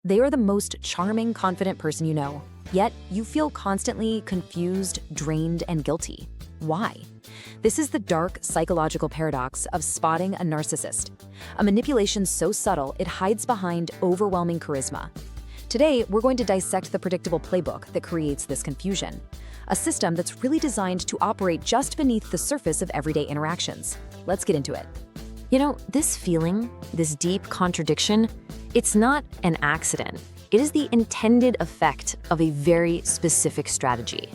They are the most charming, confident person you know, yet you feel constantly confused, drained, and guilty. Why? This is the dark psychological paradox of spotting a narcissist, a manipulation so subtle it hides behind overwhelming charisma. Today, we're going to dissect the predictable playbook that creates this confusion, a system that's really designed to operate just beneath the surface of everyday interactions. Let's get into it. You know, this feeling, this deep contradiction, it's not an accident. It is the intended effect of a very specific strategy.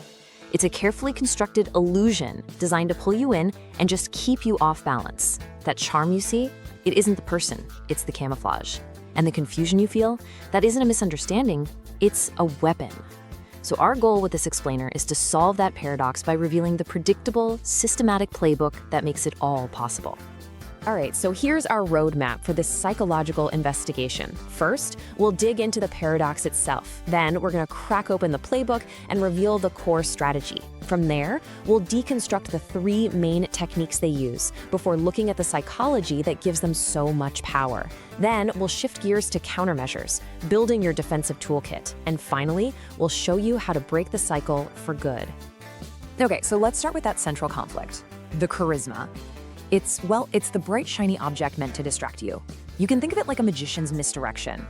It's a carefully constructed illusion designed to pull you in and just keep you off balance. That charm you see, it isn't the person, it's the camouflage. And the confusion you feel, that isn't a misunderstanding, it's a weapon. So our goal with this explainer is to solve that paradox by revealing the predictable, systematic playbook that makes it all possible. All right, so here's our roadmap for this psychological investigation. First, we'll dig into the paradox itself. Then we're gonna crack open the playbook and reveal the core strategy. From there, we'll deconstruct the three main techniques they use before looking at the psychology that gives them so much power. Then we'll shift gears to countermeasures, building your defensive toolkit. And finally, we'll show you how to break the cycle for good. Okay, so let's start with that central conflict, the charisma. It's the bright, shiny object meant to distract you. You can think of it like a magician's misdirection.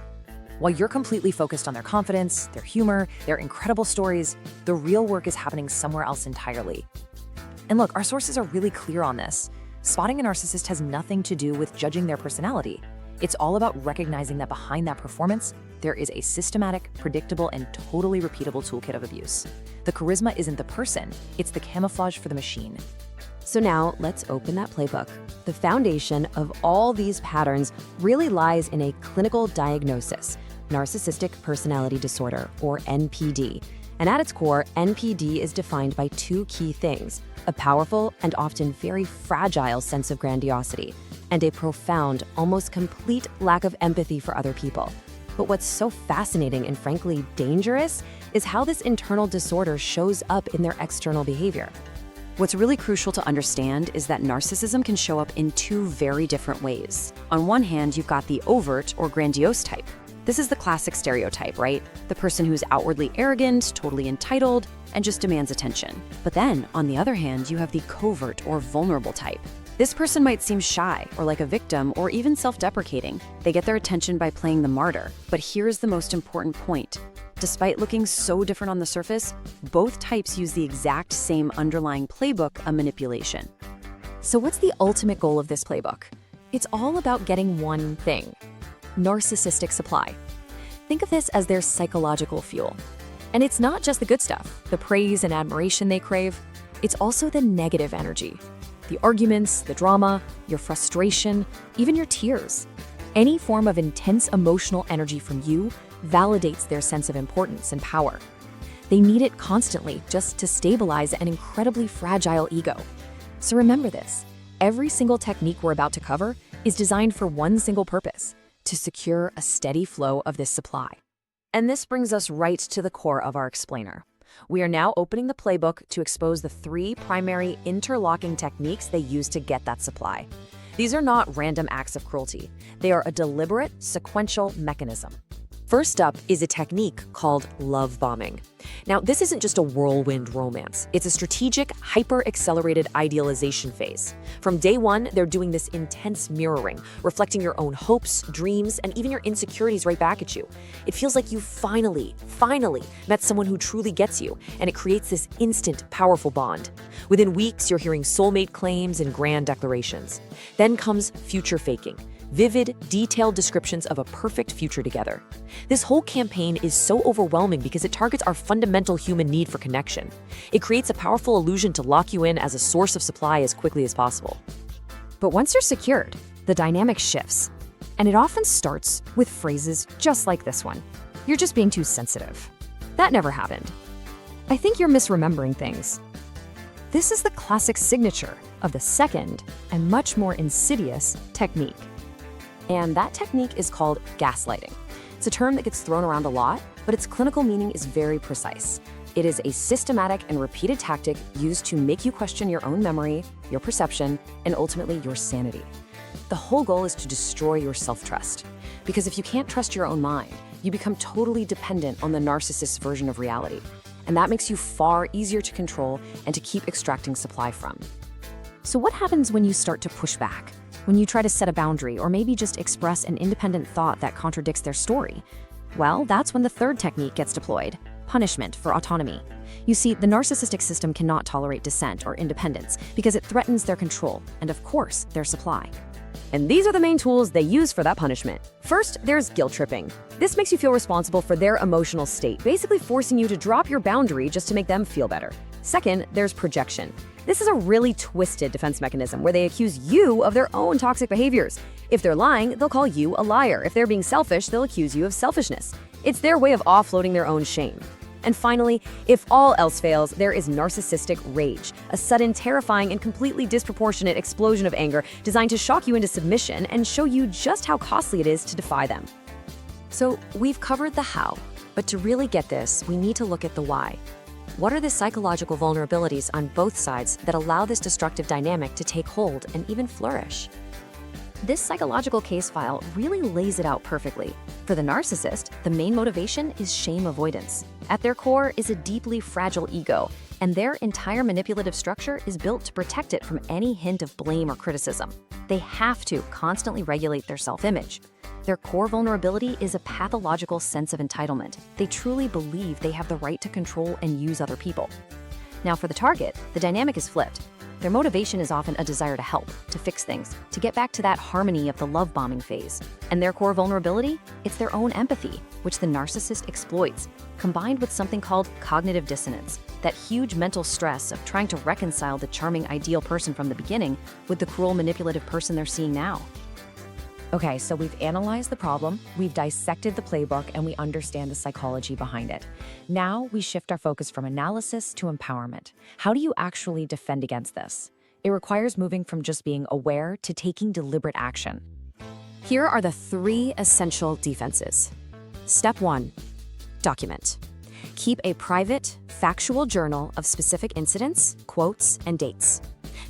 While you're completely focused on their confidence, their humor, their incredible stories, the real work is happening somewhere else entirely. And look, our sources are really clear on this. Spotting a narcissist has nothing to do with judging their personality. It's all about recognizing that behind that performance, there is a systematic, predictable, and totally repeatable toolkit of abuse. The charisma isn't the person, it's the camouflage for the machine. So now let's open that playbook. The foundation of all these patterns really lies in a clinical diagnosis, Narcissistic Personality Disorder, or NPD. And at its core, NPD is defined by two key things: a powerful and often very fragile sense of grandiosity, and a profound, almost complete lack of empathy for other people. But what's so fascinating and frankly dangerous is how this internal disorder shows up in their external behavior. What's really crucial to understand is that narcissism can show up in two very different ways. On one hand, you've got the overt or grandiose type. This is the classic stereotype, right? The person who's outwardly arrogant, totally entitled, and just demands attention. But then, on the other hand, you have the covert or vulnerable type. This person might seem shy or like a victim or even self-deprecating. They get their attention by playing the martyr. But here's the most important point. Despite looking so different on the surface, both types use the exact same underlying playbook of manipulation. So what's the ultimate goal of this playbook? It's all about getting one thing: narcissistic supply. Think of this as their psychological fuel. And it's not just the good stuff, the praise and admiration they crave. It's also the negative energy, the arguments, the drama, your frustration, even your tears. Any form of intense emotional energy from you validates their sense of importance and power. They need it constantly just to stabilize an incredibly fragile ego. So remember this, every single technique we're about to cover is designed for one single purpose: to secure a steady flow of this supply. And this brings us right to the core of our explainer. We are now opening the playbook to expose the three primary interlocking techniques they use to get that supply. These are not random acts of cruelty. They are a deliberate, sequential mechanism. First up is a technique called love bombing. Now, this isn't just a whirlwind romance. It's a strategic, hyper-accelerated idealization phase. From day one, they're doing this intense mirroring, reflecting your own hopes, dreams, and even your insecurities right back at you. It feels like you finally met someone who truly gets you, and it creates this instant, powerful bond. Within weeks, you're hearing soulmate claims and grand declarations. Then comes future faking. Vivid, detailed descriptions of a perfect future together. This whole campaign is so overwhelming because it targets our fundamental human need for connection. It creates a powerful illusion to lock you in as a source of supply as quickly as possible. But once you're secured, the dynamic shifts. And it often starts with phrases just like this one: "You're just being too sensitive. That never happened. I think you're misremembering things." This is the classic signature of the second and much more insidious technique. And that technique is called gaslighting. It's a term that gets thrown around a lot, but its clinical meaning is very precise. It is a systematic and repeated tactic used to make you question your own memory, your perception, and ultimately your sanity. The whole goal is to destroy your self-trust. Because if you can't trust your own mind, You become totally dependent on the narcissist's version of reality, and that makes you far easier to control and to keep extracting supply from. So what happens when you start to push back? When you try to set a boundary or maybe just express an independent thought that contradicts their story? Well, that's when the third technique gets deployed: punishment for autonomy. You see, the narcissistic system cannot tolerate dissent or independence because it threatens their control and, of course, their supply. And these are the main tools they use for that punishment. First, there's guilt tripping. This makes you feel responsible for their emotional state, basically forcing you to drop your boundary just to make them feel better. Second, there's projection. This is a really twisted defense mechanism where they accuse you of their own toxic behaviors. If they're lying, they'll call you a liar. If they're being selfish, they'll accuse you of selfishness. It's their way of offloading their own shame. And finally, if all else fails, there is narcissistic rage, a sudden, terrifying, and completely disproportionate explosion of anger designed to shock you into submission and show you just how costly it is to defy them. So we've covered the how, but to really get this, we need to look at the why. What are the psychological vulnerabilities on both sides that allow this destructive dynamic to take hold and even flourish? This psychological case file really lays it out perfectly. For the narcissist, the main motivation is shame avoidance. At their core is a deeply fragile ego, and their entire manipulative structure is built to protect it from any hint of blame or criticism. They have to constantly regulate their self-image. Their core vulnerability is a pathological sense of entitlement. They truly believe they have the right to control and use other people. Now for the target, the dynamic is flipped. Their motivation is often a desire to help, to fix things, to get back to that harmony of the love bombing phase. And their core vulnerability? It's their own empathy, which the narcissist exploits, combined with something called cognitive dissonance, that huge mental stress of trying to reconcile the charming ideal person from the beginning with the cruel manipulative person they're seeing now. Okay, so we've analyzed the problem, we've dissected the playbook, and we understand the psychology behind it. Now we shift our focus from analysis to empowerment. How do you actually defend against this? It requires moving from just being aware to taking deliberate action. Here are the 3 essential defenses. Step 1, document. Keep a private, factual journal of specific incidents, quotes, and dates.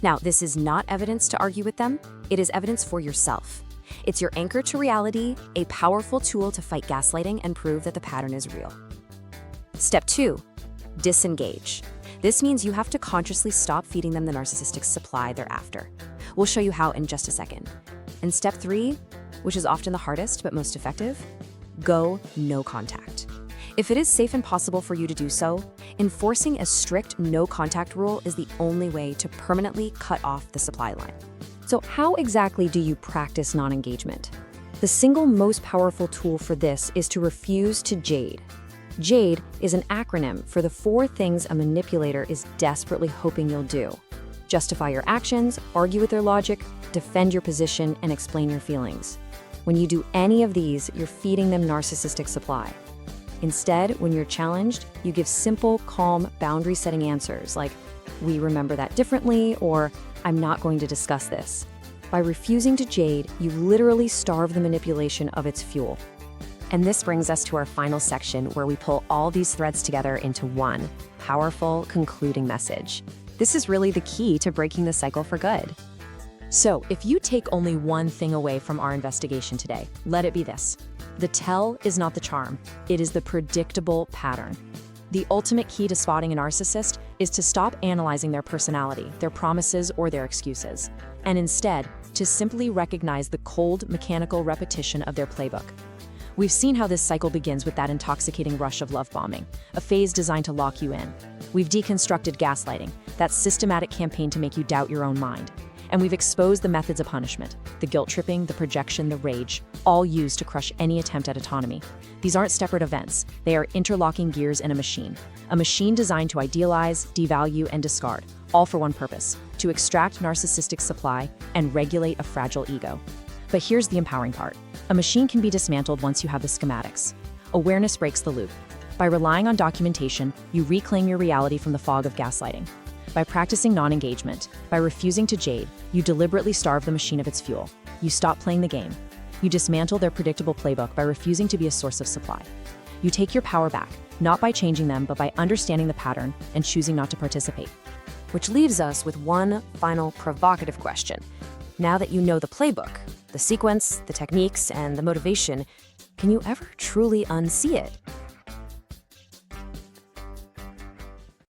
Now, this is not evidence to argue with them, it is evidence for yourself. It's your anchor to reality, a powerful tool to fight gaslighting and prove that the pattern is real. Step 2, disengage. This means you have to consciously stop feeding them the narcissistic supply they're after. We'll show you how in just a second. And step 3, which is often the hardest but most effective, go no contact. If it is safe and possible for you to do so, enforcing a strict no contact rule is the only way to permanently cut off the supply line. So how exactly do you practice non-engagement? The single most powerful tool for this is to refuse to JADE. JADE is an acronym for the 4 things a manipulator is desperately hoping you'll do. Justify your actions, argue with their logic, defend your position, and explain your feelings. When you do any of these, you're feeding them narcissistic supply. Instead, when you're challenged, you give simple, calm, boundary-setting answers like, "We remember that differently," or "I'm not going to discuss this." By refusing to JADE, you literally starve the manipulation of its fuel. And this brings us to our final section where we pull all these threads together into one powerful, concluding message. This is really the key to breaking the cycle for good. So, if you take only one thing away from our investigation today, let it be this. The tell is not the charm, it is the predictable pattern. The ultimate key to spotting a narcissist is to stop analyzing their personality, their promises, or their excuses, and instead, to simply recognize the cold, mechanical repetition of their playbook. We've seen how this cycle begins with that intoxicating rush of love bombing, a phase designed to lock you in. We've deconstructed gaslighting, that systematic campaign to make you doubt your own mind. And we've exposed the methods of punishment, the guilt tripping, the projection, the rage, all used to crush any attempt at autonomy. These aren't separate events, they are interlocking gears in a machine designed to idealize, devalue, and discard, all for one purpose: to extract narcissistic supply and regulate a fragile ego. But here's the empowering part. A machine can be dismantled once you have the schematics. Awareness breaks the loop. By relying on documentation, you reclaim your reality from the fog of gaslighting. By practicing non-engagement, by refusing to JADE, you deliberately starve the machine of its fuel. You stop playing the game. You dismantle their predictable playbook by refusing to be a source of supply. You take your power back, not by changing them, but by understanding the pattern and choosing not to participate. Which leaves us with one final provocative question. Now that you know the playbook, the sequence, the techniques, and the motivation, can you ever truly unsee it?